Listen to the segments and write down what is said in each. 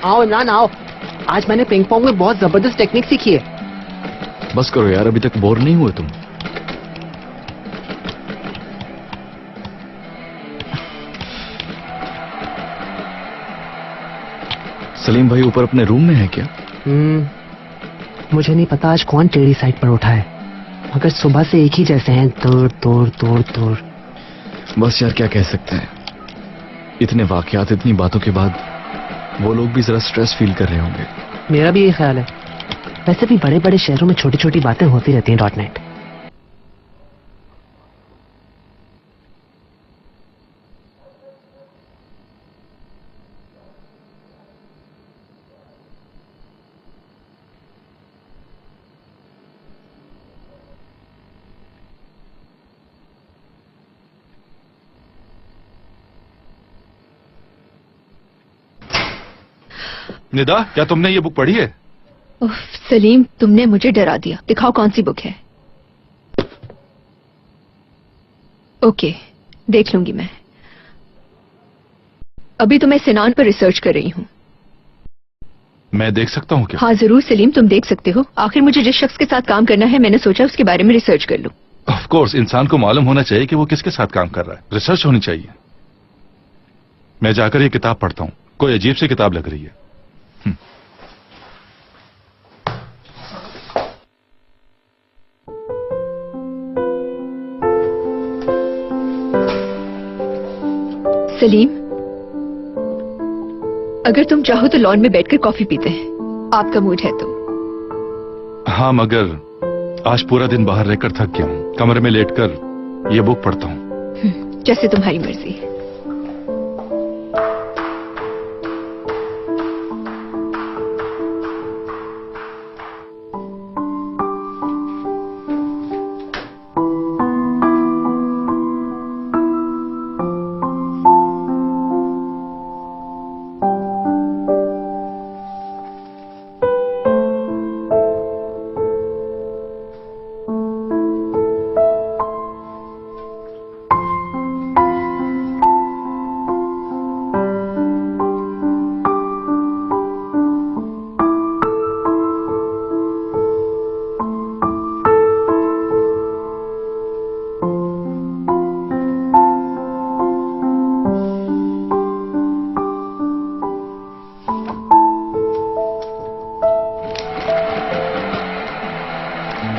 आओ इमरान आओ, आज मैंने पिंग पोंग में बहुत जबरदस्त टेक्निक सीखी है। बस करो यार, अभी तक बोर नहीं हुए तुम? सलीम भाई ऊपर अपने रूम में है क्या? मुझे नहीं पता आज कौन टेढ़ी साइड पर उठा है, मगर सुबह से एक ही जैसे हैं, तोड़ तोड़ तोड़ तोड़। बस यार क्या कह सकते हैं, इतने वाकयात, इतनी बातों के बाद वो लोग भी जरा स्ट्रेस फील कर रहे होंगे। मेरा भी ये ख्याल है। वैसे भी बड़े बड़े शहरों में छोटी छोटी बातें होती रहती हैं। .net निदा, क्या तुमने ये बुक पढ़ी है? उफ, सलीम तुमने मुझे डरा दिया। दिखाओ कौन सी बुक है। ओके, देख लूंगी मैं। अभी तो मैं सिनान पर रिसर्च कर रही हूँ। मैं देख सकता हूँ क्या? हाँ जरूर सलीम, तुम देख सकते हो। आखिर मुझे जिस शख्स के साथ काम करना है, मैंने सोचा उसके बारे में रिसर्च कर लूं। ऑफ कोर्स, इंसान को मालूम होना चाहिए कि वो किसके साथ काम कर रहा है। रिसर्च होनी चाहिए। मैं जाकर ये किताब पढ़ता हूँ। कोई अजीब सी किताब लग रही है। सलीम, अगर तुम चाहो तो लॉन में बैठकर कॉफी पीते हैं, आपका मूड है तो। हाँ, मगर आज पूरा दिन बाहर रहकर थक गया हूँ। कमरे में लेटकर ये बुक पढ़ता हूँ। जैसे तुम्हारी मर्जी।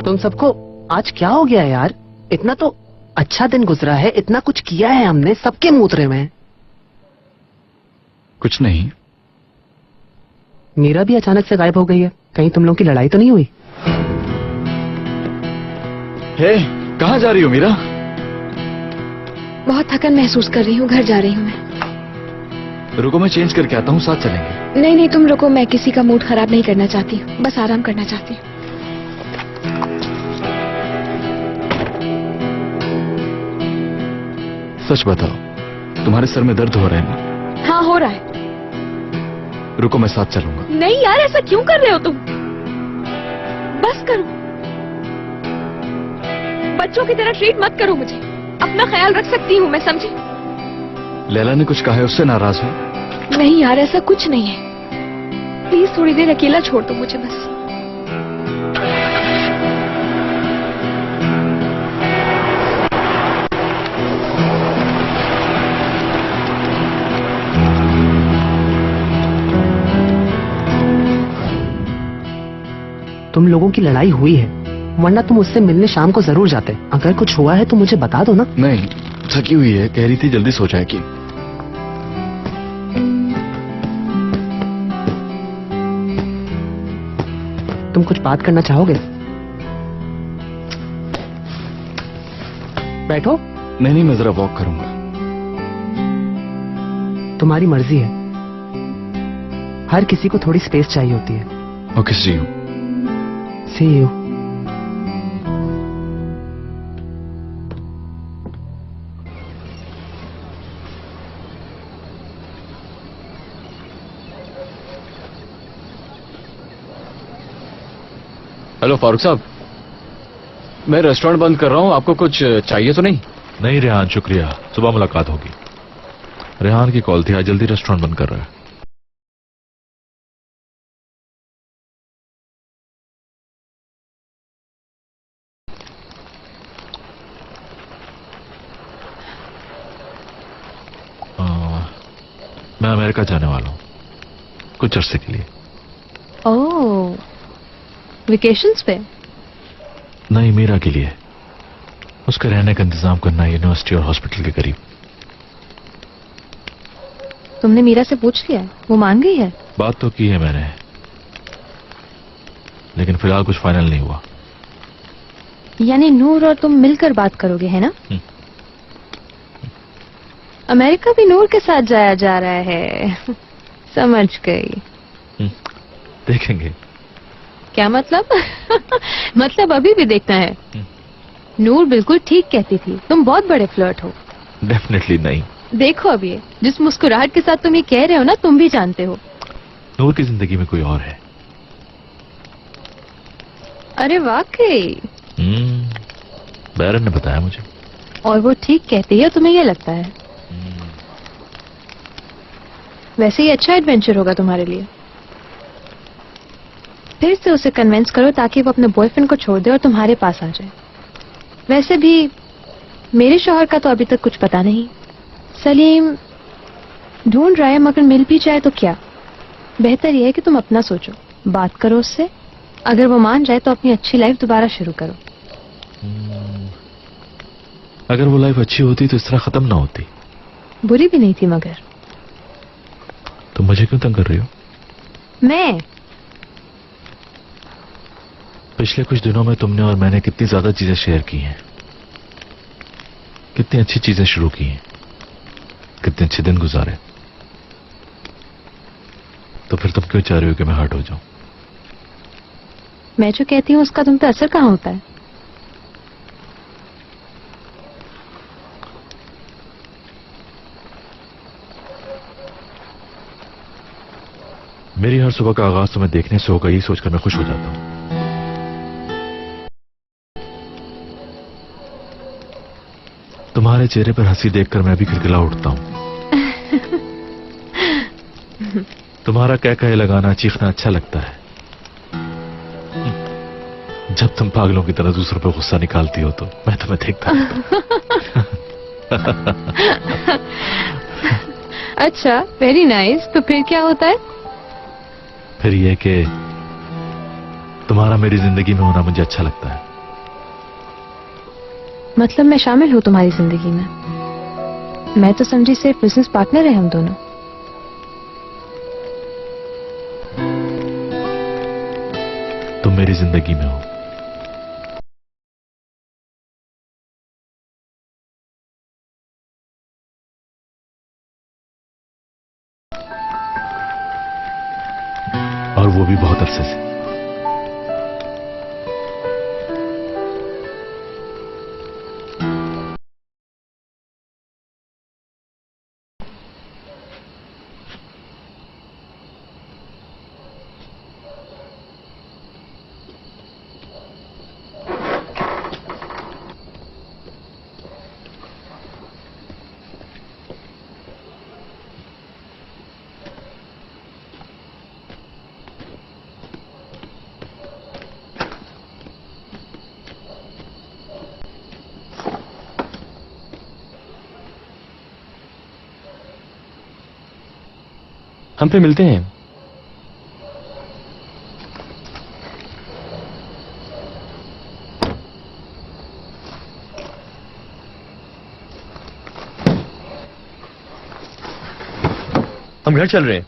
तुम सबको आज क्या हो गया यार? इतना तो अच्छा दिन गुजरा है, इतना कुछ किया है हमने, सबके मुंह उतरे हुए हैं। कुछ नहीं। मीरा भी अचानक से गायब हो गई है। कहीं तुम लोगों की लड़ाई तो नहीं हुई? हे, कहाँ जा रही हो मीरा? बहुत थकन महसूस कर रही हूँ, घर जा रही हूँ मैं। रुको, मैं चेंज करके आता हूँ, साथ चलेंगे। नहीं नहीं तुम रुको, मैं किसी का मूड खराब नहीं करना चाहती, बस आराम करना चाहती हूँ। सच बताओ, तुम्हारे सर में दर्द हो रहा है ना? हाँ हो रहा है। रुको, मैं साथ चलूंगा। नहीं यार, ऐसा क्यों कर रहे हो तुम? बस करो। बच्चों की तरह ट्रीट मत करो मुझे। अपना ख्याल रख सकती हूँ मैं, समझी? लैला ने कुछ कहा है, उससे नाराज हो? नहीं यार, ऐसा कुछ नहीं है। प्लीज थोड़ी देर अकेला छोड़ दो मुझे बस। तुम लोगों की लड़ाई हुई है, वरना तुम उससे मिलने शाम को जरूर जाते। अगर कुछ हुआ है तो मुझे बता दो ना। नहीं, थकी हुई है, कह रही थी जल्दी सो जाएगी। तुम कुछ बात करना चाहोगे? बैठो। नहीं नहीं, मैं जरा वॉक करूंगा। तुम्हारी मर्जी है, हर किसी को थोड़ी स्पेस चाहिए होती है। Okay, see you. See you. Hello Farooq साहब, मैं रेस्टोरेंट बंद कर रहा हूँ, आपको कुछ चाहिए तो नहीं? नहीं रेहान, शुक्रिया, सुबह मुलाकात होगी। रेहान की कॉल थी, आज जल्दी रेस्टोरेंट बंद कर रहा है। मैं अमेरिका जाने वाला हूँ कुछ अरसे के लिए। ओह, वेकेशंस पे? नहीं, मीरा के लिए। उसके रहने का इंतजाम करना है यूनिवर्सिटी और हॉस्पिटल के करीब। तुमने मीरा से पूछ लिया है? वो मान गई है? बात तो की है मैंने, लेकिन फिलहाल कुछ फाइनल नहीं हुआ। यानी नूर और तुम मिलकर बात करोगे, है ना? अमेरिका भी नूर के साथ जाया जा रहा है। समझ गई। देखेंगे। क्या मतलब? मतलब अभी भी देखना है। नूर बिल्कुल ठीक कहती थी, तुम बहुत बड़े फ्लर्ट हो। डेफिनेटली नहीं। देखो अब ये जिस मुस्कुराहट के साथ तुम ये कह रहे हो ना, तुम भी जानते हो। नूर की जिंदगी में कोई और है। अरे वाकई? बैरन ने बताया मुझे। और वो ठीक कहती है, तुम्हें ये लगता है? वैसे ही अच्छा एडवेंचर होगा तुम्हारे लिए। फिर से उसे कन्विंस करो ताकि वो अपने बॉयफ्रेंड को छोड़ दे और तुम्हारे पास आ जाए। वैसे भी मेरे शौहर का तो अभी तक कुछ पता नहीं। सलीम ढूंढ रहा है, मगर मिल भी जाए तो क्या? बेहतर यह है कि तुम अपना सोचो, बात करो उससे। अगर वो मान जाए तो अपनी अच्छी लाइफ दोबारा शुरू करो। अगर वो लाइफ अच्छी होती तो इस तरह खत्म ना होती। बुरी भी नहीं थी मगर। तो मुझे क्यों तंग कर रही हो? मैं? पिछले कुछ दिनों में तुमने और मैंने कितनी ज्यादा चीजें शेयर की हैं, कितनी अच्छी चीजें शुरू की हैं, कितने अच्छे दिन गुजारे। तो फिर तुम क्यों चाह रही हो कि मैं हर्ट हो जाऊं? मैं जो कहती हूँ उसका तुम पे असर कहाँ होता है? मेरी हर सुबह का आगाज तुम्हें देखने से होगा, यही सोचकर मैं खुश हो जाता हूं। तुम्हारे चेहरे पर हंसी देखकर मैं भी खिलखिला उठता हूं। तुम्हारा कह कहे लगाना, चीखना अच्छा लगता है। जब तुम पागलों की तरह दूसरों पर गुस्सा निकालती हो तो मैं तुम्हें देखता रहता हूं। अच्छा, वेरी नाइस। तो फिर क्या होता है? फिर यह कि तुम्हारा मेरी जिंदगी में होना मुझे अच्छा लगता है। मतलब मैं शामिल हूँ तुम्हारी जिंदगी में? मैं तो समझी सिर्फ बिजनेस पार्टनर है हम दोनों। तुम मेरी जिंदगी में हो। और वो भी बहुत अरसे से। हम फिर मिलते हैं। हम घर चल रहे हैं।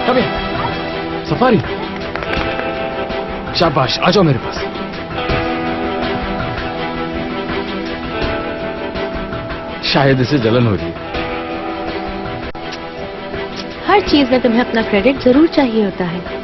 कम सफारी, शाबाश, आ जाओ मेरे पास। शायद इसे जलन हो रही है। हर चीज में तुम्हें अपना क्रेडिट जरूर चाहिए होता है।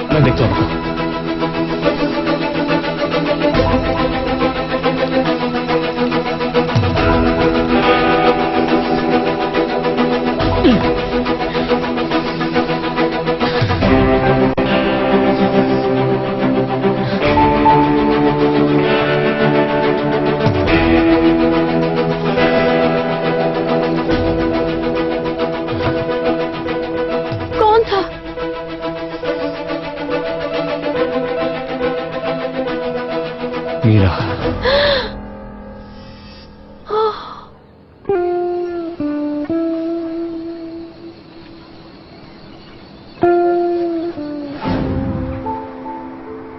मैं देखता हूँ आपको। कौन था? मीरा।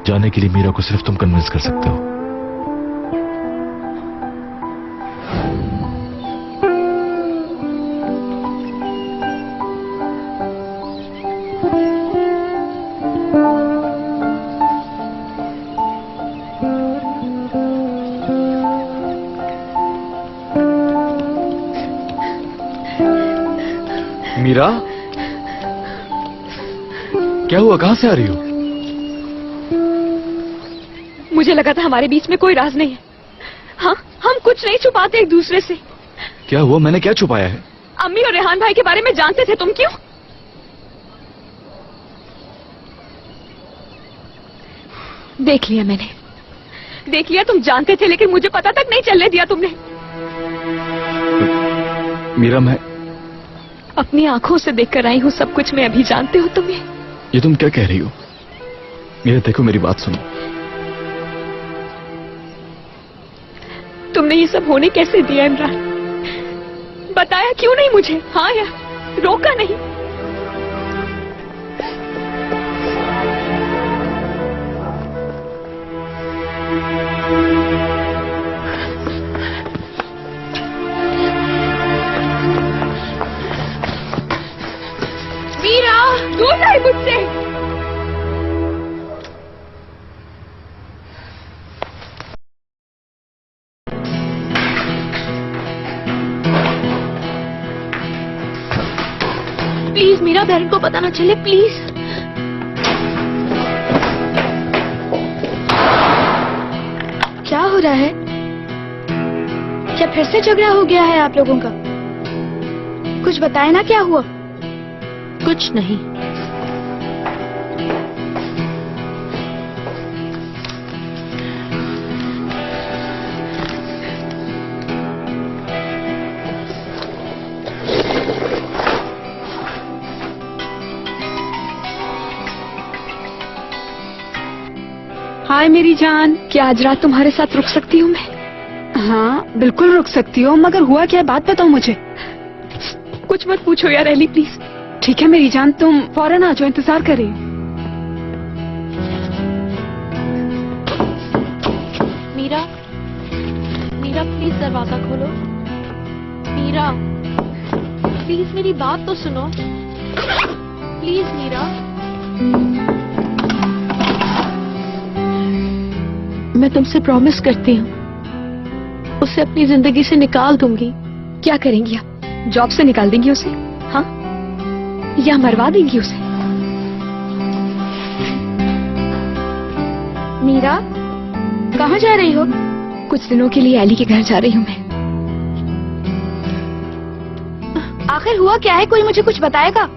जाने के लिए मीरा को सिर्फ तुम कन्विंस कर सकते हो। मीरा, क्या हुआ? कहां से आ रही हो? मुझे लगा था हमारे बीच में कोई राज नहीं है। हाँ, हम कुछ नहीं छुपाते एक दूसरे से। क्या हुआ? मैंने क्या छुपाया है? अम्मी और रेहान भाई के बारे में जानते थे तुम, क्यों? देख लिया मैंने, देख लिया। तुम जानते थे लेकिन मुझे पता तक नहीं चलने दिया तुमने। मीरा, मैं अपनी आंखों से देखकर आई हूँ सब कुछ मैं अभी। जानते हो तुम्हें? ये तुम क्या कह रही हो? मीरा देखो, मेरी बात सुनो। तुमने ये सब होने कैसे दिया इमरान? बताया क्यों नहीं मुझे? हाँ या रोका नहीं? मीरा, दूर रहे मुझसे। प्लीज मीरा, बहन को पता ना चले, प्लीज। क्या हो रहा है? क्या फिर से झगड़ा हो गया है आप लोगों का? कुछ बताए ना, क्या हुआ? कुछ नहीं। हाय मेरी जान। क्या आज रात तुम्हारे साथ रुक सकती हूँ मैं? हाँ बिल्कुल रुक सकती हो, मगर हुआ क्या है बात बताओ मुझे। कुछ मत पूछो यार एली, प्लीज। ठीक है मेरी जान, तुम फौरन आ जाओ, इंतजार कर रही हूँ। मीरा, मीरा प्लीज दरवाजा खोलो। मीरा प्लीज मेरी बात तो सुनो। प्लीज मीरा। मैं तुमसे प्रॉमिस करती हूँ उसे अपनी जिंदगी से निकाल दूंगी। क्या करेंगी आप? जॉब से निकाल देंगी उसे? हाँ, या मरवा देंगी उसे? मीरा, कहाँ जा रही हो? कुछ दिनों के लिए एली के घर जा रही हूँ मैं। आखिर हुआ क्या है? कोई मुझे कुछ बताएगा?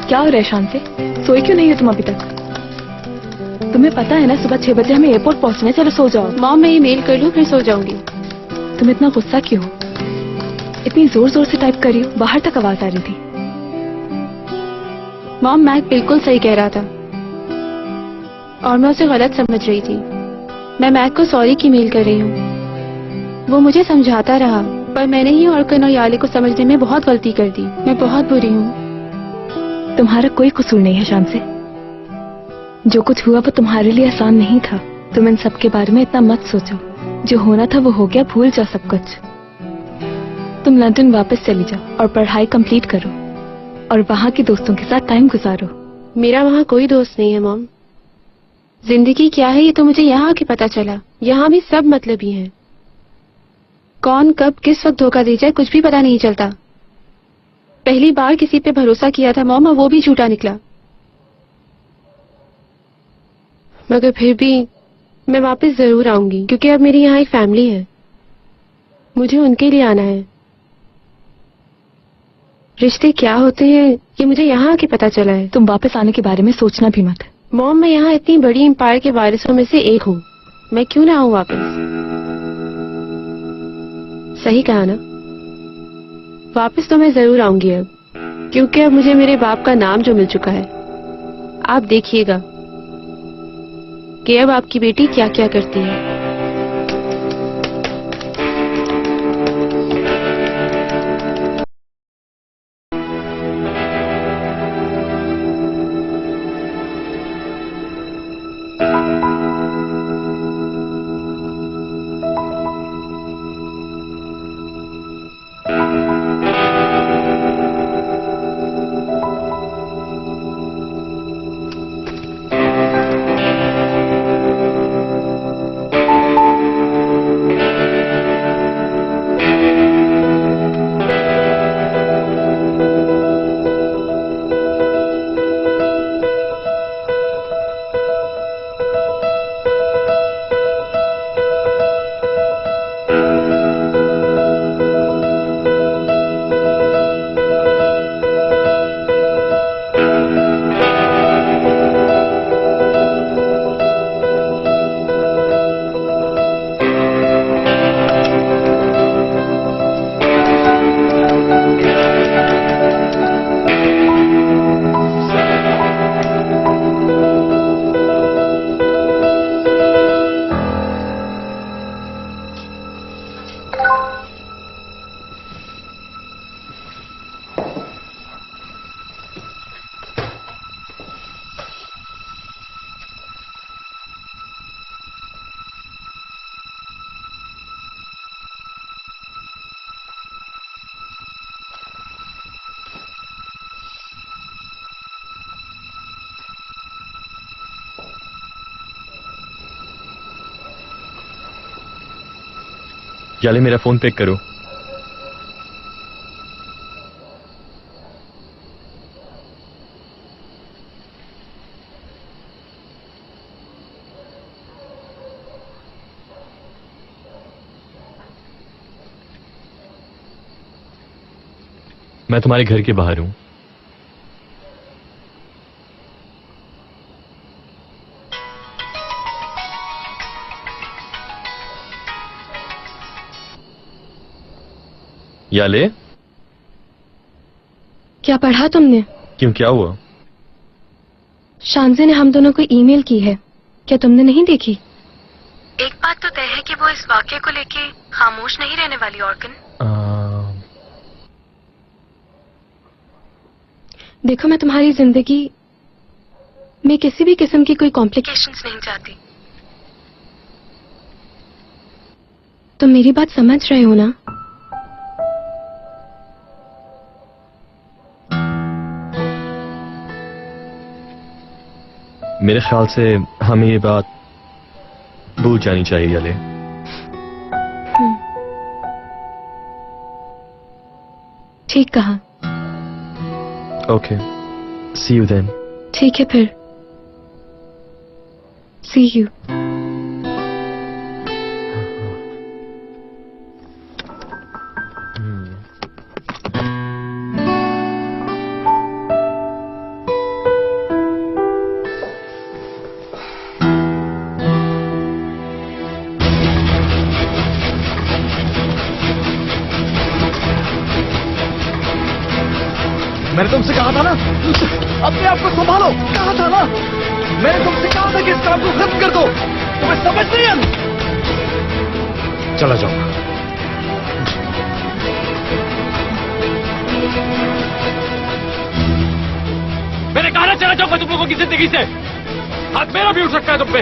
क्या हो रहा है शांति? सोई क्यों नहीं हो तुम अभी तक? तुम्हें पता है ना सुबह 6 बजे हमें एयरपोर्ट पहुंचना है। चलो सो जाओ। मॉम मैं ये मेल कर लूँ फिर सो जाऊंगी। तुम इतना गुस्सा क्यों हो? इतनी जोर जोर से टाइप कर रही हो, बाहर तक आवाज आ रही थी। मॉम मैक बिल्कुल सही कह रहा था और मैं उसे गलत समझ रही थी। मैं मैक को सॉरी की मेल कर रही हूँ। वो मुझे समझाता रहा पर मैंने ही ऑर्कन और याले को समझने में बहुत गलती कर दी। मैं बहुत बुरी हूँ। तुम्हारा कोई कसूर नहीं है शांति। जो कुछ हुआ वो तुम्हारे लिए आसान नहीं था। तुम इन सब के बारे में इतना मत सोचो। जो होना था वो हो गया, भूल जाओ सब कुछ। तुम लंदन वापस चली जाओ और पढ़ाई कंप्लीट करो और वहाँ के दोस्तों के साथ टाइम गुजारो। मेरा वहाँ कोई दोस्त नहीं है मॉम। जिंदगी क्या है ये तो मुझे यहाँ आके पता चला। यहाँ भी सब मतलबी हैं। कौन कब किस वक्त धोखा दे जाए कुछ भी पता नहीं चलता। पहली बार किसी पे भरोसा किया था मॉम और वो भी झूठा निकला। मगर फिर भी मैं वापस जरूर आऊंगी क्योंकि अब मेरी यहाँ एक फैमिली है। मुझे उनके लिए आना है। रिश्ते क्या होते हैं ये मुझे यहाँ आके पता चला है। तुम वापस आने के बारे में सोचना भी मत। मॉम मैं यहाँ इतनी बड़ी एम्पायर के वारिसों में से एक हूँ। मैं क्यों ना आऊँ वापस? सही कहा ना? वापस तो मैं जरूर आऊंगी अब क्योंकि अब मुझे मेरे बाप का नाम जो मिल चुका है। आप देखिएगा कि अब आपकी बेटी क्या क्या करती है। याले मेरा फोन पिक करो। मैं तुम्हारे घर के बाहर हूं। याले, क्या पढ़ा तुमने? क्यों, क्या हुआ? शांजे ने हम दोनों को ईमेल की है, क्या तुमने नहीं देखी? एक बात तो तय है कि वो इस वाक्य को लेके खामोश नहीं रहने वाली ऑर्गन। देखो, मैं तुम्हारी जिंदगी में किसी भी किस्म की कोई कॉम्प्लिकेशंस नहीं चाहती। तुम मेरी बात समझ रहे हो ना? मेरे ख्याल से हमें ये बात भूल जानी चाहिए याले। ठीक कहा। Okay, see you then. ठीक है फिर, सी यू। मैंने तुमसे कहा था ना, अपने आप को संभालो। कहा था ना, मैंने तुमसे कहा था कि इस काम को खत्म कर दो। तुम्हें समझ नहीं है? चला जाओ। मैंने कहा ना चला जाओ तुम लोगों की जिंदगी से। हाथ मेरा भी उठ सकता है तुम पे।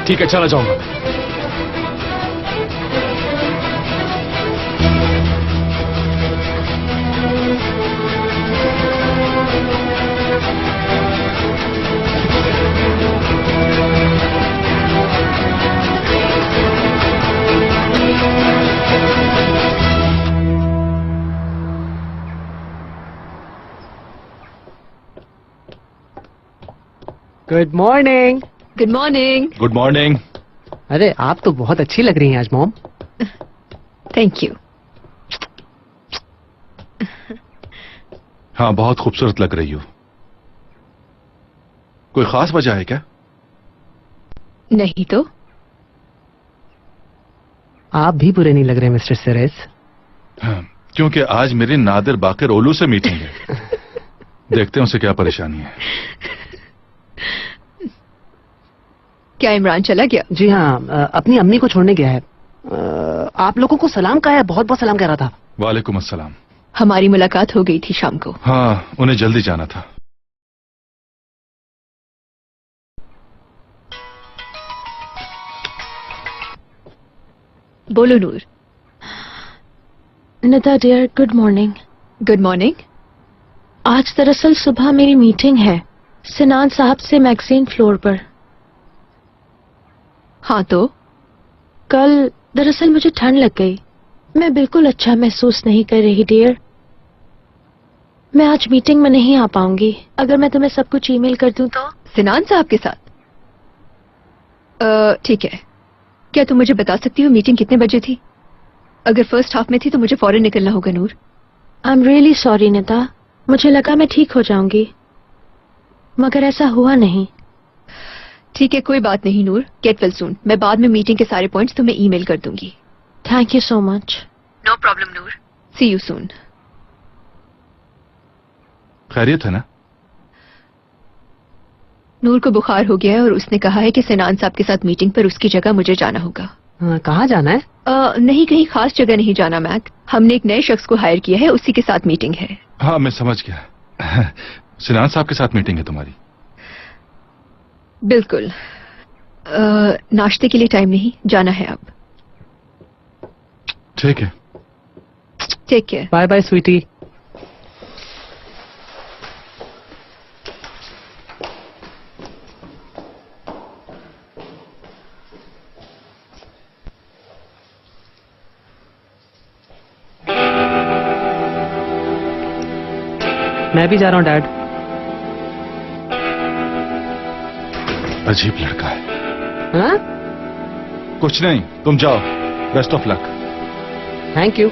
ठीक है, चला जाऊंगा। Good morning. Good morning. Good morning. अरे आप तो बहुत अच्छी लग रही हैं आज मॉम। Thank you. हाँ, बहुत खूबसूरत लग रही हो। कोई खास वजह है क्या? नहीं तो। आप भी बुरे नहीं लग रहे मिस्टर सिरेस। हाँ, क्योंकि आज मेरी नादिर बाकिर ओलू से मीटिंग है। देखते हैं उसे क्या परेशानी है। क्या इमरान चला गया? जी हाँ, अपनी अम्मी को छोड़ने गया है। आप लोगों को सलाम कहा है, बहुत बहुत सलाम कह रहा था। वालेकुम अस्सलाम। हमारी मुलाकात हो गई थी शाम को। हाँ, उन्हें जल्दी जाना था। बोलो Noor. Nida dear, good morning. Good morning. आज दरअसल सुबह मेरी मीटिंग है सिनान साहब से मैगजीन फ्लोर पर। हाँ तो? कल दरअसल मुझे ठंड लग गई। मैं बिल्कुल अच्छा महसूस नहीं कर रही डियर। मैं आज मीटिंग में नहीं आ पाऊंगी। अगर मैं तुम्हें सब कुछ ईमेल कर दूं तो? सिनान साहब के साथ? ठीक है। क्या तुम मुझे बता सकती हो मीटिंग कितने बजे थी? अगर फर्स्ट हाफ में थी तो मुझे फौरन निकलना होगा Noor. I am really sorry Nida. मुझे लगा मैं ठीक हो जाऊंगी, मगर ऐसा हुआ नहीं। ठीक है, कोई बात नहीं नूर। Get well soon. मैं बाद में मीटिंग के सारे पॉइंट्स तुम्हें ईमेल कर दूंगी। Thank you so much. No problem Noor. See you soon. खैरियत है ना? नूर को बुखार हो गया है और उसने कहा है कि सिनान साहब के साथ मीटिंग पर उसकी जगह मुझे जाना होगा। कहाँ जाना है? नहीं, कहीं खास जगह नहीं जाना मैक। हमने एक नए शख्स को हायर किया है, उसी के साथ मीटिंग है। हाँ, मैं समझ गया। सिनान साहब के साथ मीटिंग है तुम्हारी? बिल्कुल। नाश्ते के लिए टाइम नहीं, जाना है अब। ठीक है। Take care. Bye bye sweetie. मैं भी जा रहा हूँ डैड। अजीब लड़का है। हाँ? कुछ नहीं, तुम जाओ। Best of luck. Thank you.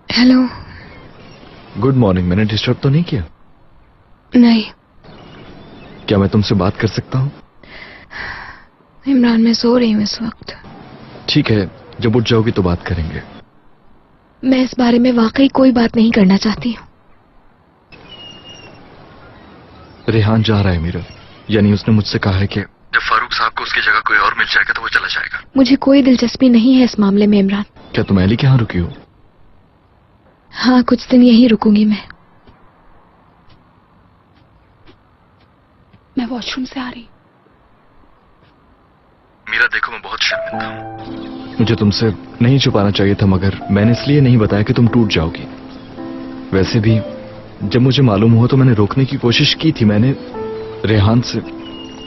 Hello. Good morning. मैंने डिस्टर्ब तो नहीं किया? नहीं क्या मैं तुमसे बात कर सकता हूँ? इमरान, मैं सो रही हूँ इस वक्त। ठीक है, जब उठ जाओगी तो बात करेंगे। मैं इस बारे में वाकई कोई बात नहीं करना चाहती हूँ। रेहान जा रहा है मीरा, यानी उसने मुझसे कहा है कि जब फारूक साहब को उसकी जगह कोई और मिल जाएगा तो वो चला जाएगा। मुझे कोई दिलचस्पी नहीं है इस मामले में इमरान। क्या तुम अली के यहाँ रुकी हो? हाँ, कुछ दिन यहीं रुकूंगी मैं वॉशरूम से आ रही। मीरा देखो, मैं बहुत शर्मिंदा हूँ। मुझे तुमसे नहीं छुपाना चाहिए था, मगर मैंने इसलिए नहीं बताया कि तुम टूट जाओगी। वैसे भी जब मुझे मालूम हुआ तो मैंने रोकने की कोशिश की थी। मैंने रेहान से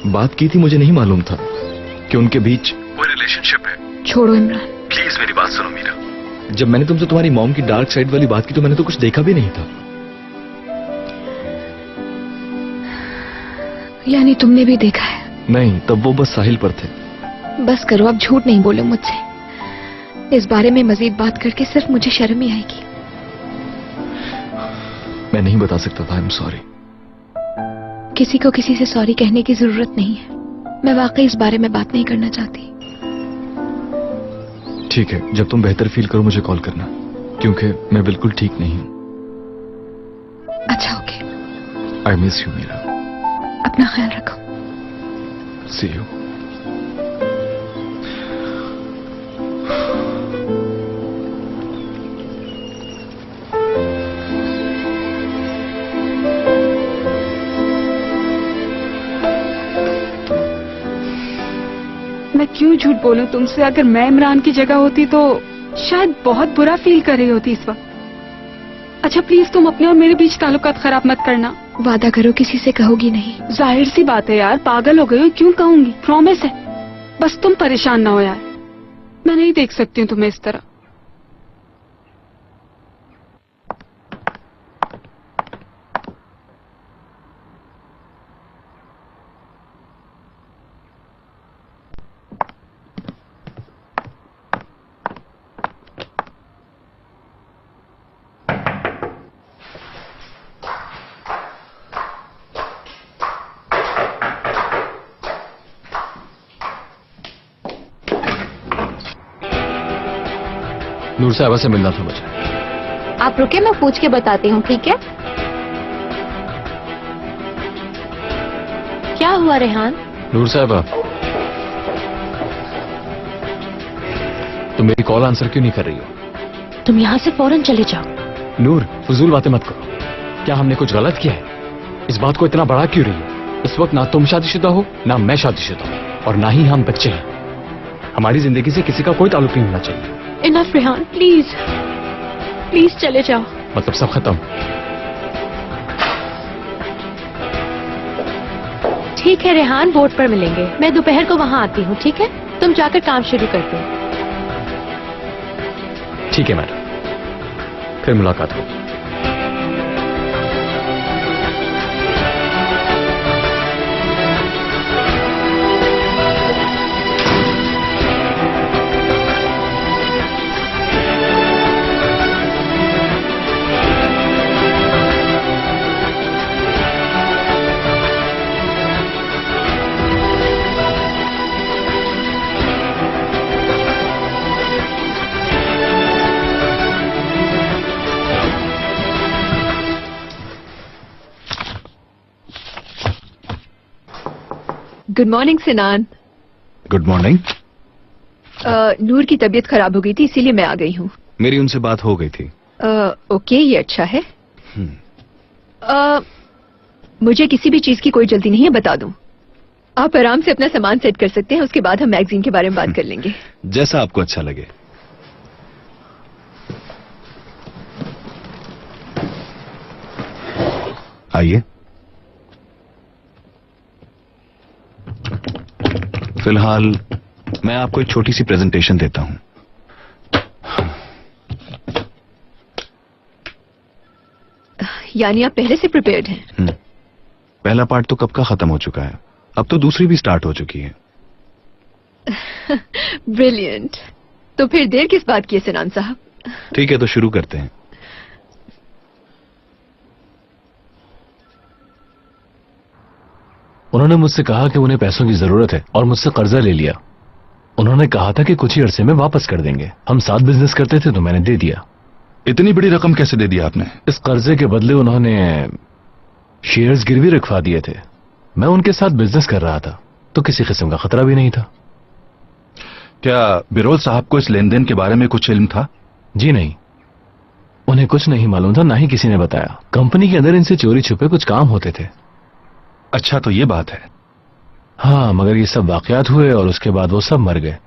बात की थी। मुझे नहीं मालूम था कि उनके बीच कोई रिलेशनशिप है। छोड़ो इमरान। प्लीज मेरी बात सुनो मीरा। जब मैंने तुमसे तुम्हारी मॉम की डार्क साइड वाली बात की तो मैंने तो कुछ देखा भी नहीं था। यानी तुमने भी देखा है? नहीं, तब वो बस साहिल पर थे। बस करो, अब झूठ नहीं बोलो मुझसे। इस बारे में मजीद बात करके सिर्फ मुझे शर्म ही आएगी। मैं नहीं बता सकता था। I am sorry. किसी को किसी से सॉरी कहने की जरूरत नहीं है। मैं वाकई इस बारे में बात नहीं करना चाहती। ठीक है, जब तुम बेहतर फील करो मुझे कॉल करना, क्योंकि मैं बिल्कुल ठीक नहीं हूं। अच्छा, okay. I miss you Meera. अपना ख्याल रखो। See you. मैं क्यों झूठ बोलूं तुमसे? अगर मैं इमरान की जगह होती तो शायद बहुत बुरा फील कर रही होती इस वक्त। अच्छा प्लीज तुम अपने और मेरे बीच ताल्लुकात खराब मत करना। वादा करो किसी से कहोगी नहीं। जाहिर सी बात है यार, पागल हो गई हो, क्यों कहूंगी? प्रॉमिस है। बस तुम परेशान ना हो यार, मैं नहीं देख सकती हूँ तुम्हें इस तरह। नूर साहबा से मिलना था मुझे। आप रुके, मैं पूछ के बताती हूँ, ठीक है? क्या हुआ रेहान? नूर साहबा, तुम मेरी कॉल आंसर क्यों नहीं कर रही हो? तुम यहाँ से फौरन चले जाओ। नूर, फजूल बातें मत करो। क्या हमने कुछ गलत किया है? इस बात को इतना बड़ा क्यों रही हो? इस वक्त ना तुम शादीशुदा हो, ना मैं शादीशुदा हूं, और ना ही हम बच्चे हैं। हमारी जिंदगी से किसी का कोई ताल्लुक नहीं होना चाहिए। इनफ रेहान, प्लीज प्लीज चले जाओ। मतलब सब खत्म? ठीक है रेहान, बोर्ड पर मिलेंगे। मैं दोपहर को वहाँ आती हूँ, ठीक है? तुम जाकर काम शुरू कर दो। ठीक है मैडम, फिर मुलाकात होगी। Good morning Sinan. Good morning. Noor की तबीयत खराब हो गई थी, इसीलिए मैं आ गई हूँ। मेरी उनसे बात हो गई थी। ओके, ये अच्छा है। मुझे किसी भी चीज की कोई जल्दी नहीं है, बता दूं। आप आराम से अपना सामान सेट कर सकते हैं, उसके बाद हम मैगजीन के बारे में बात कर लेंगे। जैसा आपको अच्छा लगे। आइए। फिलहाल मैं आपको एक छोटी सी प्रेजेंटेशन देता हूं। यानी आप पहले से प्रिपेयर्ड हैं? पहला पार्ट तो कब का खत्म हो चुका है, अब तो दूसरी भी स्टार्ट हो चुकी है। ब्रिलियंट। तो फिर देर किस बात की है सिनान साहब? ठीक है, तो शुरू करते हैं। उन्होंने मुझसे कहा कि उन्हें पैसों की जरूरत है और मुझसे कर्जा ले लिया। उन्होंने कहा था कि कुछ ही अरसे में वापस कर देंगे। हम साथ बिजनेस करते थे तो मैंने दे दिया। इतनी बड़ी रकम कैसे दे दी आपने? इस कर्जे के बदले उन्होंने शेयर्स गिरवी रखवा दिए थे। मैं उनके साथ बिजनेस कर रहा था तो किसी किस्म का खतरा भी नहीं था। क्या बिरोल साहब को इस लेन देन के बारे में कुछ इल्म था? जी नहीं, उन्हें कुछ नहीं मालूम था, ना ही किसी ने बताया। कंपनी के अंदर इनसे चोरी छुपे कुछ काम होते थे। अच्छा, तो ये बात है। हाँ, मगर ये सब वाकयात हुए और उसके बाद वो सब मर गए।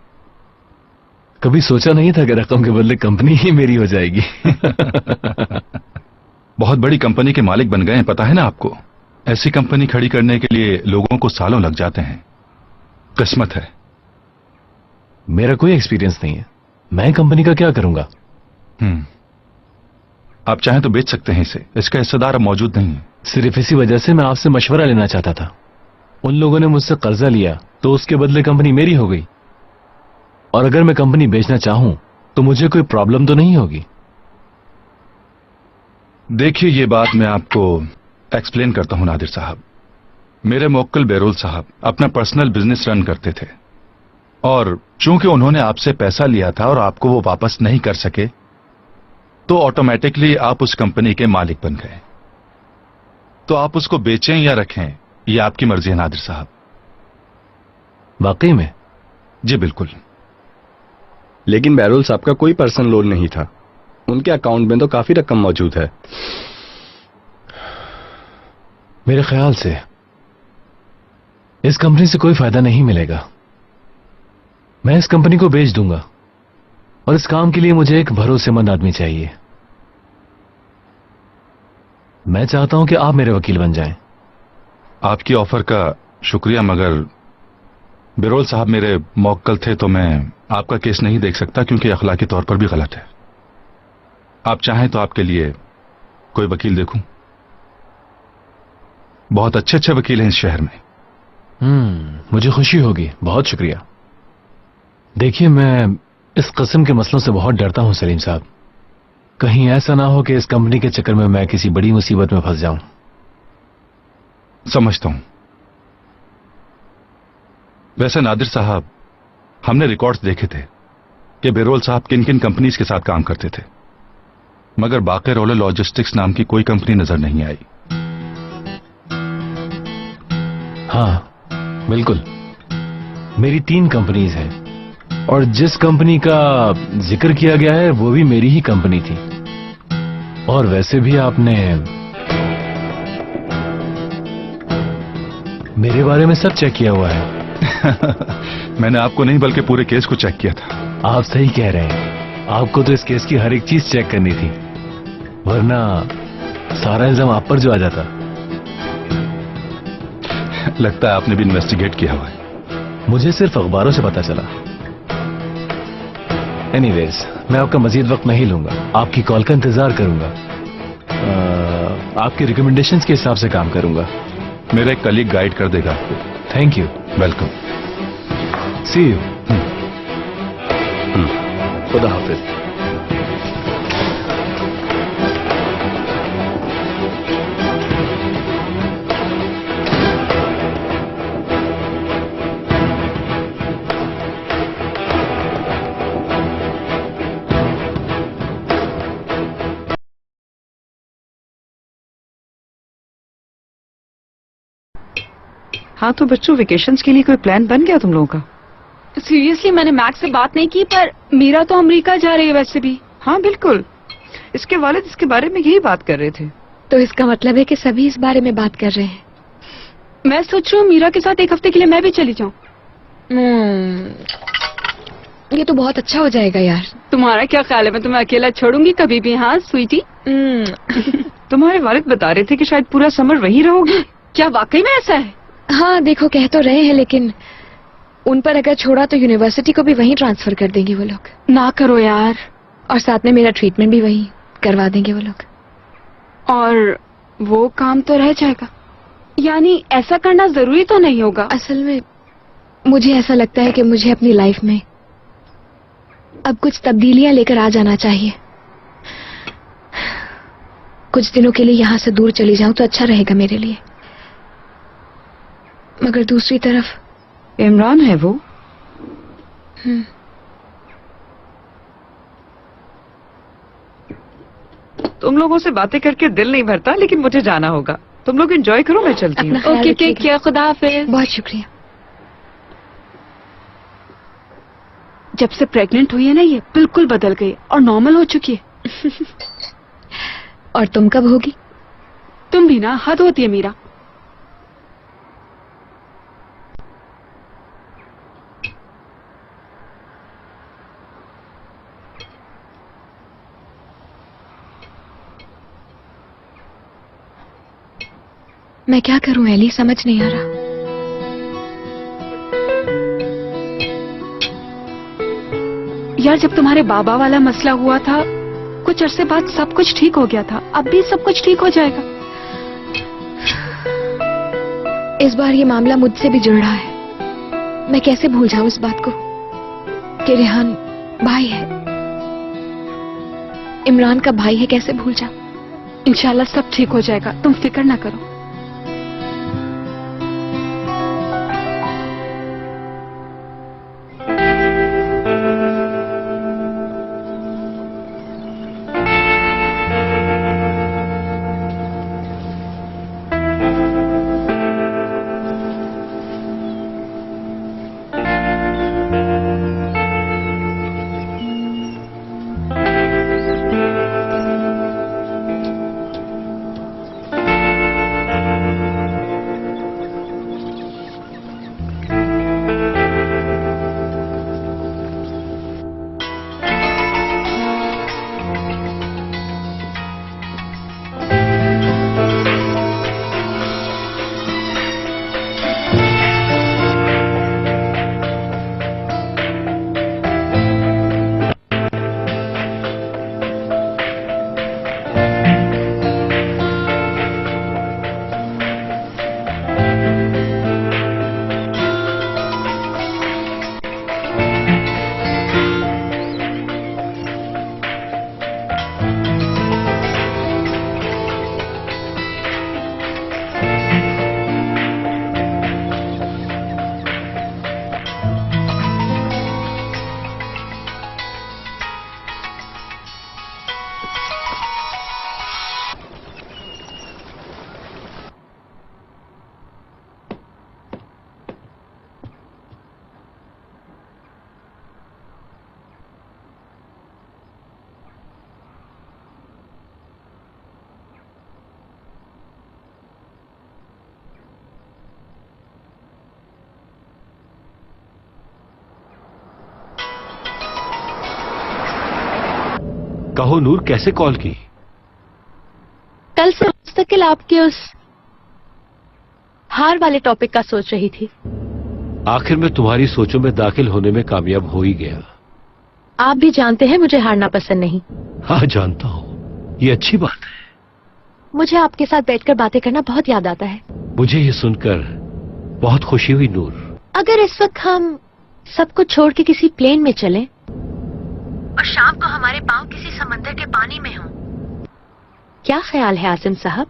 कभी सोचा नहीं था कि रकम के बदले कंपनी ही मेरी हो जाएगी। बहुत बड़ी कंपनी के मालिक बन गए हैं, पता है ना आपको? ऐसी कंपनी खड़ी करने के लिए लोगों को सालों लग जाते हैं। किस्मत है। मेरा कोई एक्सपीरियंस नहीं है, मैं कंपनी का क्या करूंगा? आप चाहें तो बेच सकते हैं इसे। इसका हिस्सेदार अब मौजूद नहीं है। सिर्फ इसी वजह से मैं आपसे मशवरा लेना चाहता था। उन लोगों ने मुझसे कर्जा लिया तो उसके बदले कंपनी मेरी हो गई, और अगर मैं कंपनी बेचना चाहूं तो मुझे कोई प्रॉब्लम तो नहीं होगी। देखिए, ये बात मैं आपको एक्सप्लेन करता हूं नादिर साहब। मेरे मोक्कल बेरोल साहब अपना पर्सनल बिजनेस रन करते थे, और चूंकि उन्होंने आपसे पैसा लिया था और आपको वो वापस नहीं कर सके, तो ऑटोमेटिकली आप उस कंपनी के मालिक बन गए। तो आप उसको बेचें या रखें, ये आपकी मर्जी है नादिर साहब। वाकई में? जी बिल्कुल। लेकिन बैरोल साहब का कोई पर्सनल लोन नहीं था। उनके अकाउंट में तो काफी रकम मौजूद है। मेरे ख्याल से इस कंपनी से कोई फायदा नहीं मिलेगा। मैं इस कंपनी को बेच दूंगा, और इस काम के लिए मुझे एक भरोसेमंद आदमी चाहिए। मैं चाहता हूं कि आप मेरे वकील बन जाएं। आपकी ऑफर का शुक्रिया, मगर बिरोल साहब मेरे मौक्कल थे तो मैं आपका केस नहीं देख सकता, क्योंकि अखलाकी तौर पर भी गलत है। आप चाहें तो आपके लिए कोई वकील देखूं। बहुत अच्छे अच्छे वकील हैं इस शहर में। मुझे खुशी होगी, बहुत शुक्रिया। देखिए, मैं इस किस्म के मसलों से बहुत डरता हूं सलीम साहब। कहीं ऐसा ना हो कि इस कंपनी के चक्कर में मैं किसी बड़ी मुसीबत में फंस जाऊं। समझता हूं। वैसे नादिर साहब, हमने रिकॉर्ड्स देखे थे कि बिरोल साहब किन किन कंपनीज के साथ काम करते थे, मगर बाकी रोलर लॉजिस्टिक्स नाम की कोई कंपनी नजर नहीं आई। हाँ बिल्कुल, मेरी 3 कंपनीज हैं, और जिस कंपनी का जिक्र किया गया है वो भी मेरी ही कंपनी थी। और वैसे भी आपने मेरे बारे में सब चेक किया हुआ है। मैंने आपको नहीं बल्कि पूरे केस को चेक किया था। आप सही कह रहे हैं, आपको तो इस केस की हर एक चीज चेक करनी थी, वरना सारा इल्जाम आप पर जो आ जाता। लगता है आपने भी इन्वेस्टिगेट किया हुआ है। मुझे सिर्फ अखबारों से पता चला। एनीवेज, मैं आपका मजीद वक्त नहीं लूंगा, आपकी कॉल का इंतजार करूंगा। आपकी रिकमेंडेशंस के हिसाब से काम करूंगा। मेरा एक कलीग गाइड कर देगा आपको। Thank you. Welcome. See you. खुदा हाफिज। हाँ तो बच्चों, वेकेशंस के लिए कोई प्लान बन गया तुम लोगों का? सीरियसली मैंने मैक्स से बात नहीं की, पर मीरा तो अमेरिका जा रही है वैसे भी। हाँ बिल्कुल, इसके वालिद इसके बारे में यही बात कर रहे थे। तो इसका मतलब है कि सभी इस बारे में बात कर रहे हैं। मैं सोच रही हूँ मीरा के साथ एक हफ्ते के लिए मैं भी चली जाऊँ। ये तो बहुत अच्छा हो जाएगा यार। तुम्हारा क्या ख्याल है, मैं तुम्हें अकेला छोड़ूंगी कभी भी? हाँ स्वीटी। तुम्हारे वालिद बता रहे थे कि शायद पूरा समर वहीं रहोगे। क्या वाकई में ऐसा है? हाँ देखो, कह तो रहे हैं, लेकिन उन पर अगर छोड़ा तो यूनिवर्सिटी को भी वहीं ट्रांसफर कर देंगे वो लोग। ना करो यार। और साथ में मेरा ट्रीटमेंट भी वहीं करवा देंगे वो लोग। और वो काम तो रह जाएगा। यानी ऐसा करना जरूरी तो नहीं होगा। असल में मुझे ऐसा लगता है कि मुझे अपनी लाइफ में अब कुछ तब्दीलियां लेकर आ जाना चाहिए। कुछ दिनों के लिए यहाँ से दूर चली जाऊं तो अच्छा रहेगा मेरे लिए। मगर दूसरी तरफ इमरान है वो। तुम लोगों से बातें करके दिल नहीं भरता, लेकिन मुझे जाना होगा। तुम लोग एंजॉय करो, मैं चलती हूँ। ओके टेक केयर, खुदा हाफिज। बहुत शुक्रिया। जब से प्रेग्नेंट हुई है ना, ये बिल्कुल बदल गई और नॉर्मल हो चुकी है। और तुम कब होगी? तुम भी ना, हद होती है मीरा। मैं क्या करूं एली, समझ नहीं आ रहा। यार जब तुम्हारे बाबा वाला मसला हुआ था, कुछ अरसे बाद सब कुछ ठीक हो गया था। अब भी सब कुछ ठीक हो जाएगा। इस बार ये मामला मुझसे भी जुड़ रहा है। मैं कैसे भूल जाऊं इस बात को कि रेहान भाई है, इमरान का भाई है। कैसे भूल जाऊं? इंशाल्लाह सब ठीक हो जाएगा, तुम फिक्र ना करो। कहो नूर, कैसे कॉल की? कल से मुस्तकिल आपके उस हार वाले टॉपिक का सोच रही थी। आखिर में तुम्हारी सोचों में दाखिल होने में कामयाब हो ही गया। आप भी जानते हैं मुझे हारना पसंद नहीं। हाँ जानता हूँ, ये अच्छी बात है। मुझे आपके साथ बैठकर बातें करना बहुत याद आता है। मुझे ये सुनकर बहुत खुशी हुई नूर। अगर इस वक्त हम सब कुछ छोड़ के किसी प्लेन में चलें और शाम को हमारे पांव किसी समंदर के पानी में हों, क्या ख्याल है आसिम साहब?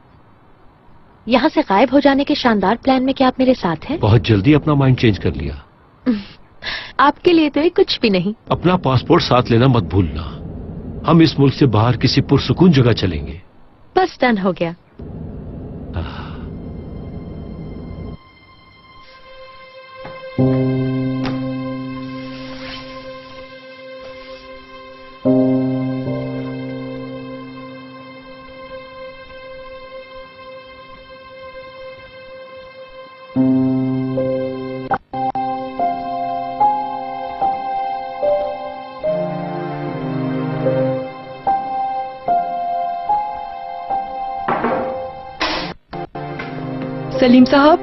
यहाँ से गायब हो जाने के शानदार प्लान में क्या आप मेरे साथ हैं? बहुत जल्दी अपना माइंड चेंज कर लिया। आपके लिए तो ये कुछ भी नहीं। अपना पासपोर्ट साथ लेना मत भूलना। हम इस मुल्क से बाहर किसी पुरसुकून जगह चलेंगे। बस डन हो गया। सलीम साहब,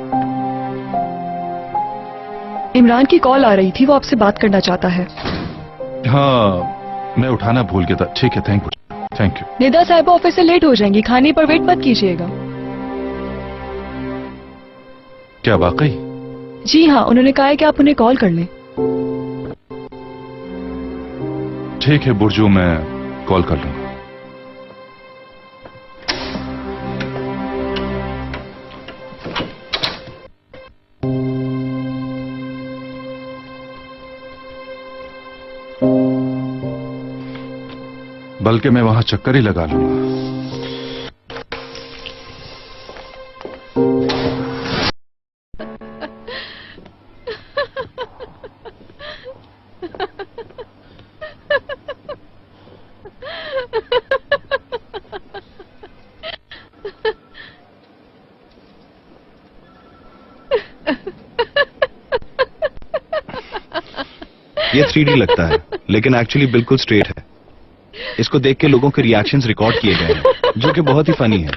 इमरान की कॉल आ रही थी, वो आपसे बात करना चाहता है। हाँ, मैं उठाना भूल गया था। ठीक है, थैंक यू। निदा साहिबा ऑफिस से लेट हो जाएंगी, खाने पर वेट मत कीजिएगा। क्या वाकई? जी हाँ, उन्होंने कहा है कि आप उन्हें कॉल कर लें। ठीक है बुर्जू, मैं कॉल कर लूंगा। बल्कि मैं वहां चक्कर ही लगा लूंगा। ये 3D लगता है, लेकिन एक्चुअली बिल्कुल स्ट्रेट है। इसको देख के लोगों के रिएक्शंस रिकॉर्ड किए गए हैं, जो कि बहुत ही फनी है।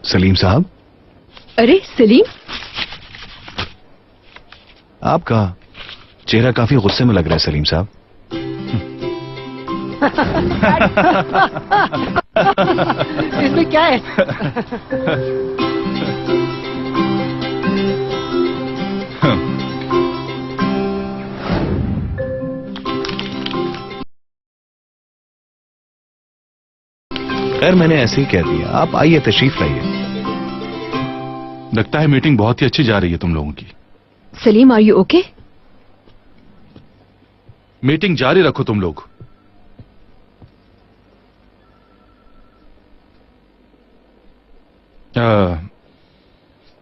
सलीम साहब। अरे सलीम, आपका चेहरा काफी गुस्से में लग रहा है सलीम साहब। इसमें क्या है? खैर मैंने ऐसे ही कह दिया। आप आइए, तशरीफ लाइए। लगता है मीटिंग बहुत ही अच्छी जा रही है तुम लोगों की। Salim, are you okay? Meeting जारी रखो तुम लोग।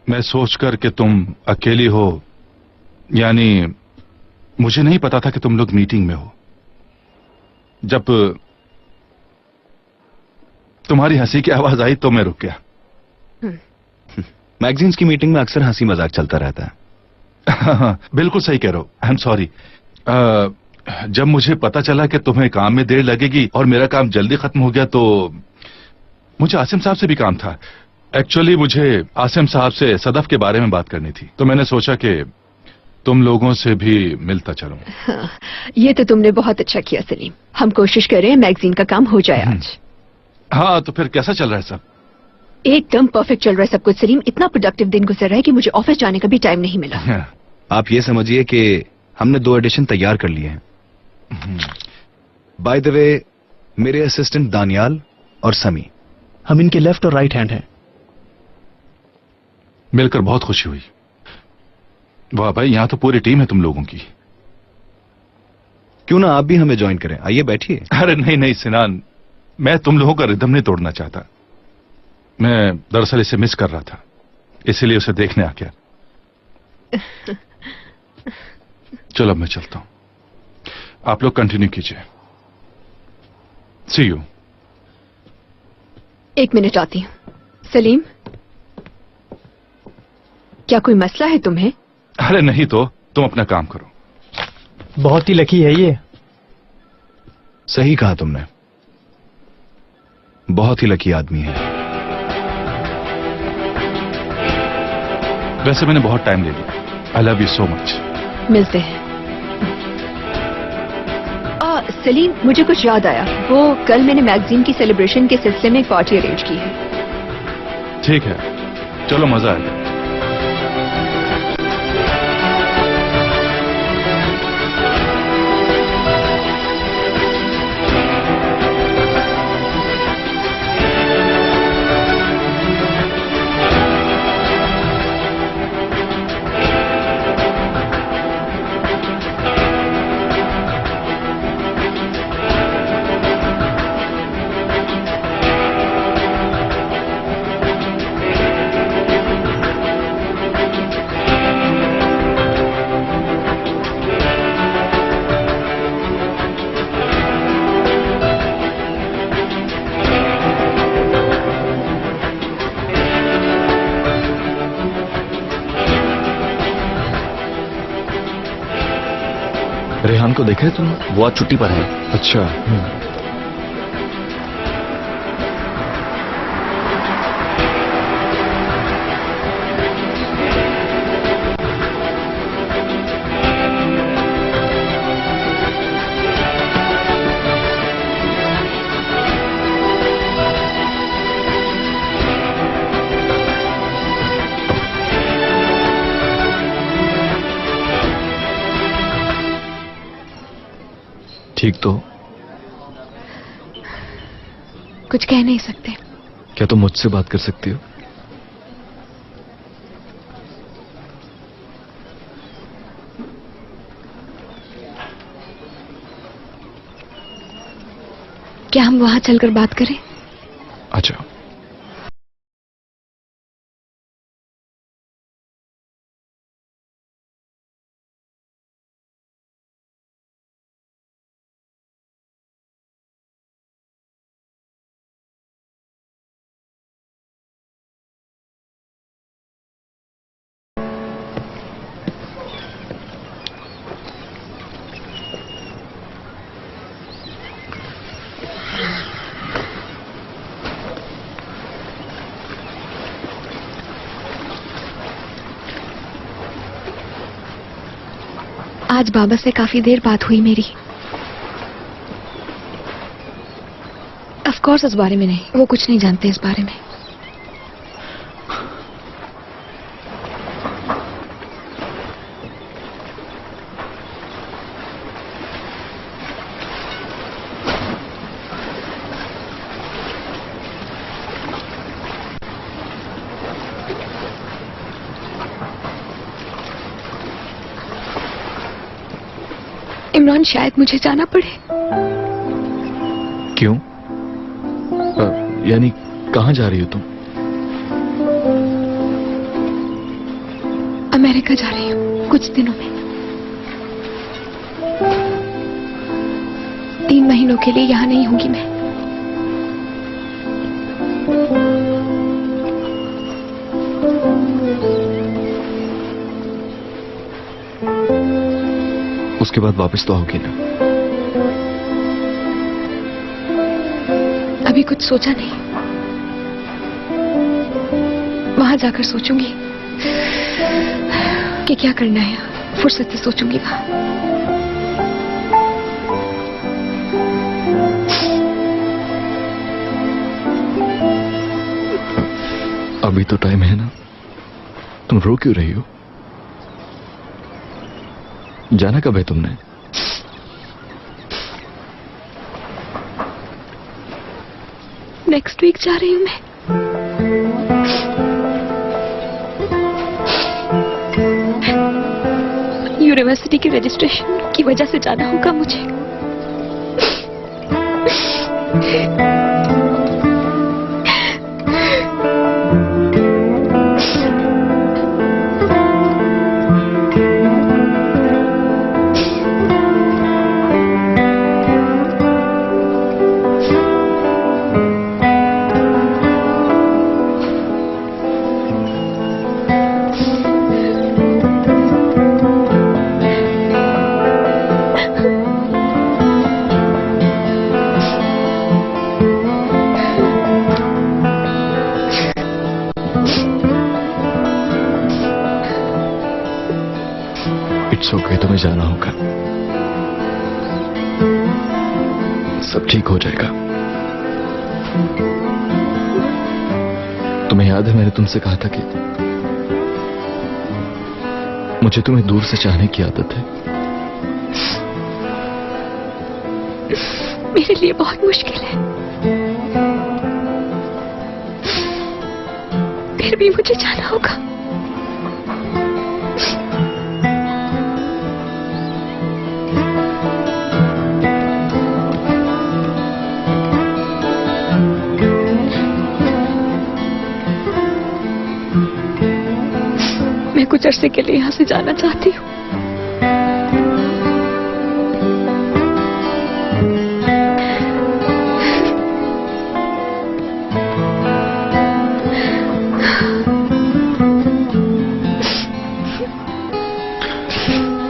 मैं सोचकर कि तुम अकेली हो, यानी मुझे नहीं पता था कि तुम लोग मीटिंग में हो। जब तुम्हारी हंसी की आवाज आई तो मैं रुक गया। मैगजीन्स की मीटिंग में अक्सर हंसी मजाक चलता रहता है। बिल्कुल सही कह रहे हो। I am sorry. जब मुझे पता चला कि तुम्हें काम में देर लगेगी और मेरा काम जल्दी खत्म हो गया, तो मुझे आसिम साहब से भी काम था। एक्चुअली मुझे आसिम साहब से सदफ के बारे में बात करनी थी, तो मैंने सोचा कि तुम लोगों से भी मिलता चलूं। हाँ, ये तो तुमने बहुत अच्छा किया सलीम। हम कोशिश कर रहे हैं मैगजीन का काम हो जाए आज। हाँ, तो फिर कैसा चल रहा है सब? एकदम परफेक्ट चल रहा है सब कुछ सलीम। इतना प्रोडक्टिव दिन गुजर रहा है कि मुझे ऑफिस जाने का भी टाइम नहीं मिला। आप ये समझिए कि हमने 2 एडिशन तैयार कर लिए हैं। बाय द वे, मेरे असिस्टेंट दानियाल और समी, हम इनके लेफ्ट और राइट हैंड हैं। मिलकर बहुत खुशी हुई। वाह भाई, यहां तो पूरी टीम है तुम लोगों की। क्यों ना आप भी हमें ज्वाइन करें? आइए बैठिए। अरे नहीं नहीं सिनान, मैं तुम लोगों का रिदम नहीं तोड़ना चाहता। मैं दरअसल इसे मिस कर रहा था, इसीलिए उसे देखने आ गया। चलो अब मैं चलता हूं, आप लोग कंटिन्यू कीजिए। सी यू। 1 मिनट आती हूं। सलीम, क्या कोई मसला है तुम्हें? अरे नहीं तो, तुम अपना काम करो। बहुत ही लकी है ये। सही कहा तुमने। बहुत ही लकी आदमी है। वैसे मैंने बहुत टाइम ले लिया। I love you so much. मिलते हैं। सलीम, मुझे कुछ याद आया। वो कल मैंने मैगजीन की सेलिब्रेशन के सिलसिले में एक पार्टी अरेंज की है। ठीक है, चलो मजा आएगा। रेहान को देखा है तुम? वो आज छुट्टी पर है। अच्छा। ठीक तो? कुछ कह नहीं सकते। क्या तुम मुझसे बात कर सकती हो? क्या हम वहां चलकर बात करें? अच्छा। आज बाबा से काफी देर बात हुई मेरी। ऑफ कोर्स इस बारे में नहीं, वो कुछ नहीं जानते इस बारे में। इमरान, शायद मुझे जाना पड़े। क्यों? यानी कहाँ जा रही हो तुम? अमेरिका जा रही हूँ कुछ दिनों में। 3 महीनों के लिए यहाँ नहीं होंगी मैं। उसके बाद वापस तो आओगी ना? अभी कुछ सोचा नहीं, वहां जाकर सोचूंगी कि क्या करना है। फुर्सत से सोचूंगी वहां। अभी तो टाइम है ना, तुम रो क्यों रही हो? जाना कब है तुमने? नेक्स्ट वीक जा रही हूं मैं। यूनिवर्सिटी की रजिस्ट्रेशन की वजह से जाना होगा मुझे। हो गई, तुम्हें जाना होगा। सब ठीक हो जाएगा। तुम्हें याद है मैंने तुमसे कहा था कि मुझे तुम्हें दूर से चाहने की आदत है। मेरे लिए बहुत मुश्किल है, फिर भी मुझे जाना होगा। मैं कुछ अरसे के लिए यहाँ से जाना चाहती हूँ।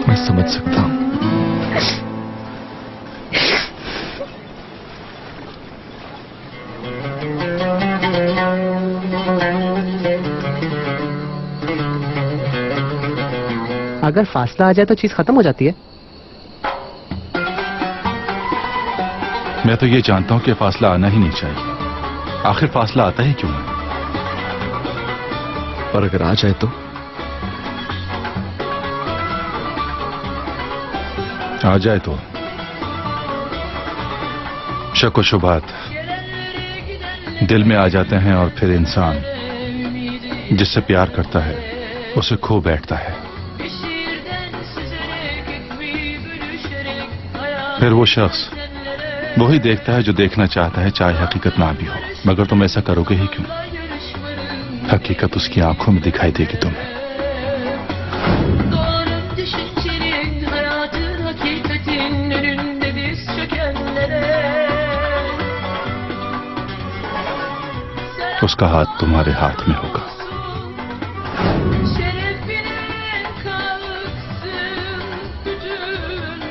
मैं समझ सकता हूँ। अगर फासला आ जाए तो चीज खत्म हो जाती है। मैं तो ये जानता हूं कि फासला आना ही नहीं चाहिए। आखिर फासला आता ही क्यों है? और अगर आ जाए तो? आ जाए तो शक व शुबहात दिल में आ जाते हैं और फिर इंसान जिससे प्यार करता है उसे खो बैठता है। फिर वो शख्स वही देखता है जो देखना चाहता है, चाहे हकीकत ना भी हो। मगर तुम ऐसा करोगे ही क्यों? हकीकत उसकी आंखों में दिखाई देगी तुम्हें। उसका हाथ तुम्हारे हाथ में होगा।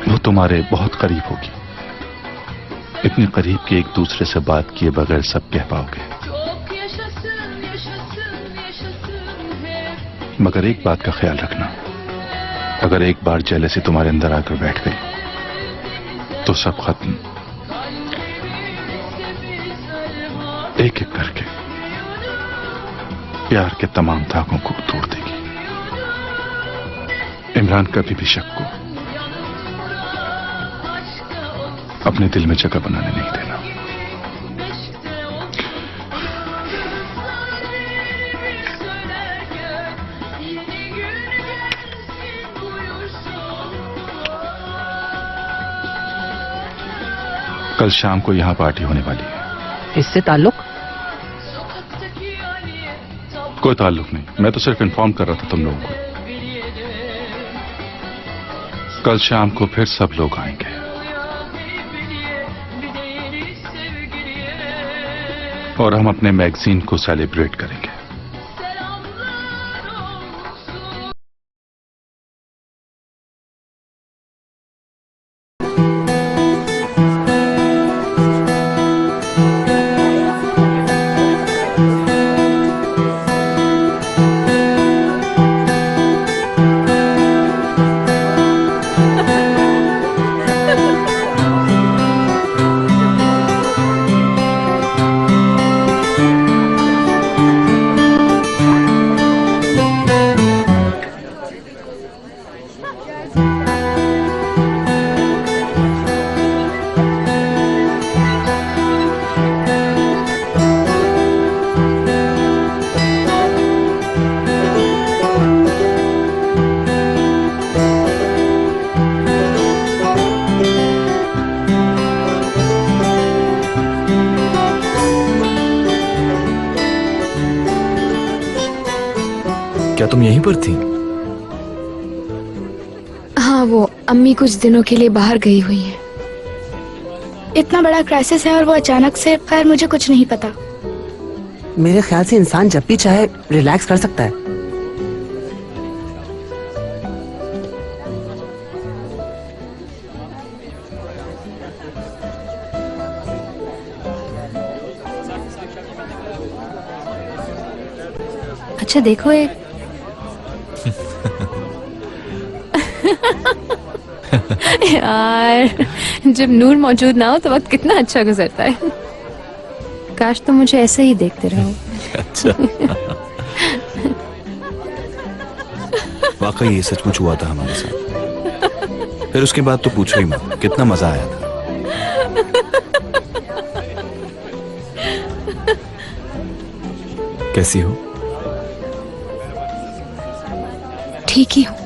वो तुम्हारे बहुत करीब होगी, इतनी करीब कि एक दूसरे से बात किए बगैर सब कह पाओगे। मगर एक बात का ख्याल रखना, अगर एक बार जेलसी तुम्हारे अंदर आकर बैठ गई तो सब खत्म। एक एक करके प्यार के तमाम धागों को तोड़ देगी। इमरान कभी भी शक को अपने दिल में जगह बनाने नहीं देना। कल शाम को यहां पार्टी होने वाली है। इससे ताल्लुक? कोई ताल्लुक नहीं, मैं तो सिर्फ इन्फॉर्म कर रहा था तुम लोगों को। कल शाम को फिर सब लोग आएंगे और हम अपने मैगजीन को सेलिब्रेट करेंगे। क्या तुम यहीं पर थी? हाँ, वो अम्मी कुछ दिनों के लिए बाहर गई हुई है। इतना बड़ा क्राइसिस है और वो अचानक से। खैर, मुझे कुछ नहीं पता। मेरे ख्याल से इंसान जब भी चाहे रिलैक्स कर सकता है। अच्छा देखो, एक यार जब नूर मौजूद ना हो तो वक्त कितना अच्छा गुजरता है। काश तुम मुझे ऐसे ही देखते रहो। अच्छा वाकई ये सचमुच हुआ था हमारे साथ। फिर उसके बाद तो पूछो ही मत, कितना मजा आया था। कैसी हो? ठीक ही हूँ।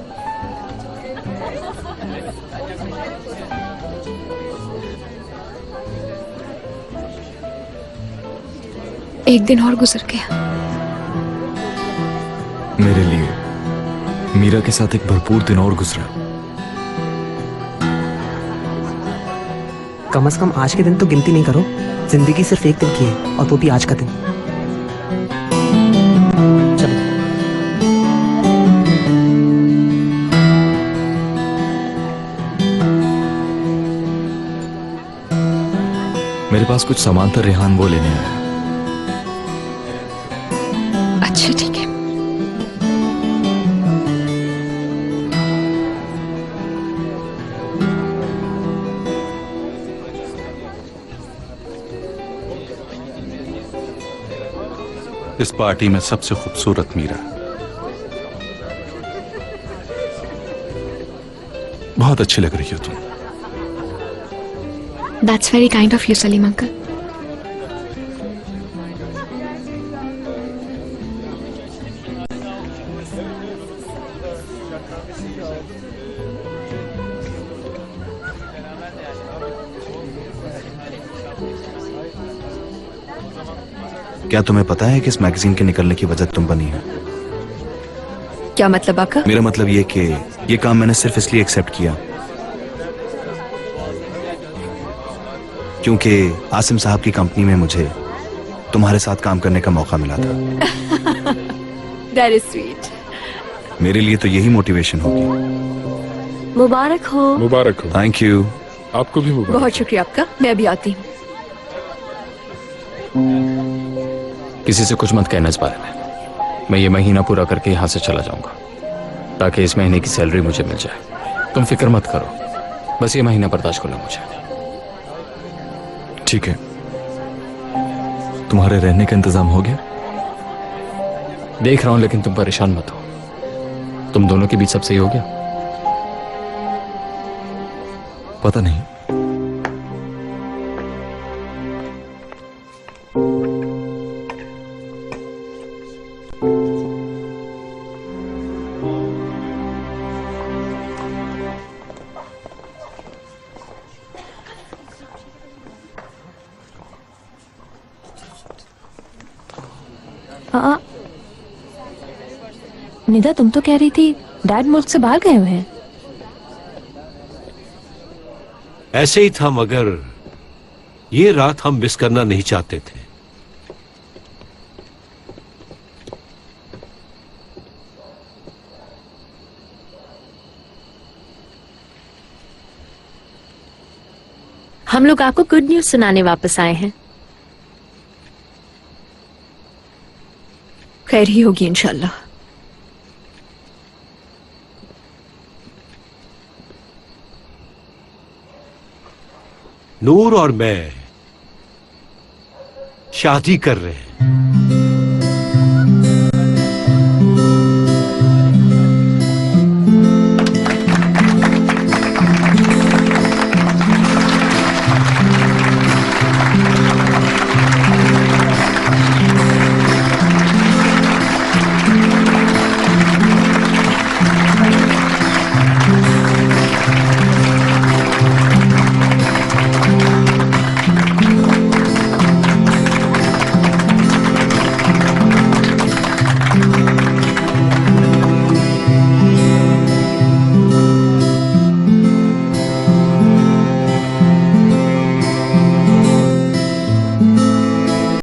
एक दिन और गुजर गया। मेरे लिए मीरा के साथ एक भरपूर दिन और गुजरा। कम से कम आज के दिन तो गिनती नहीं करो। जिंदगी सिर्फ एक दिन की है और वो भी आज का दिन। चलो। मेरे पास कुछ सामान था रेहान, वो लेने आया। अच्छा ठीक है। इस पार्टी में सबसे खूबसूरत मीरा। बहुत अच्छी लग रही हो तुम। That's very kind of you, Salim uncle. क्या तुम्हें पता है कि इस मैगजीन के निकलने की वजह तुम बनी है? क्या मतलब आका? मेरा मतलब ये कि ये काम मैंने सिर्फ इसलिए एक्सेप्ट किया क्योंकि आसिम साहब की कंपनी में मुझे तुम्हारे साथ काम करने का मौका मिला था। That is sweet. मेरे लिए तो यही मोटिवेशन होगी। मुबारक हो। मुबारक हो। Thank you. आपको भी मुबारक। बहुत शुक्रिया आपका। मैं अभी आती हूँ। किसी से कुछ मत कहना इस बारे में। मैं ये महीना पूरा करके यहां से चला जाऊंगा ताकि इस महीने की सैलरी मुझे मिल जाए। तुम फिक्र मत करो, बस ये महीना बर्दाश्त करना मुझे। ठीक है। तुम्हारे रहने का इंतजाम हो गया? देख रहा हूं, लेकिन तुम परेशान मत हो। तुम दोनों के बीच सब सही हो गया? पता नहीं। निदा तुम तो कह रही थी डैड मुल्क से बाहर गए हुए हैं। ऐसे ही था, मगर ये रात हम मिस करना नहीं चाहते थे। हम लोग आपको गुड न्यूज सुनाने वापस आए हैं। खैर ही होगी इंशाल्लाह। नूर और मैं शादी कर रहे हैं।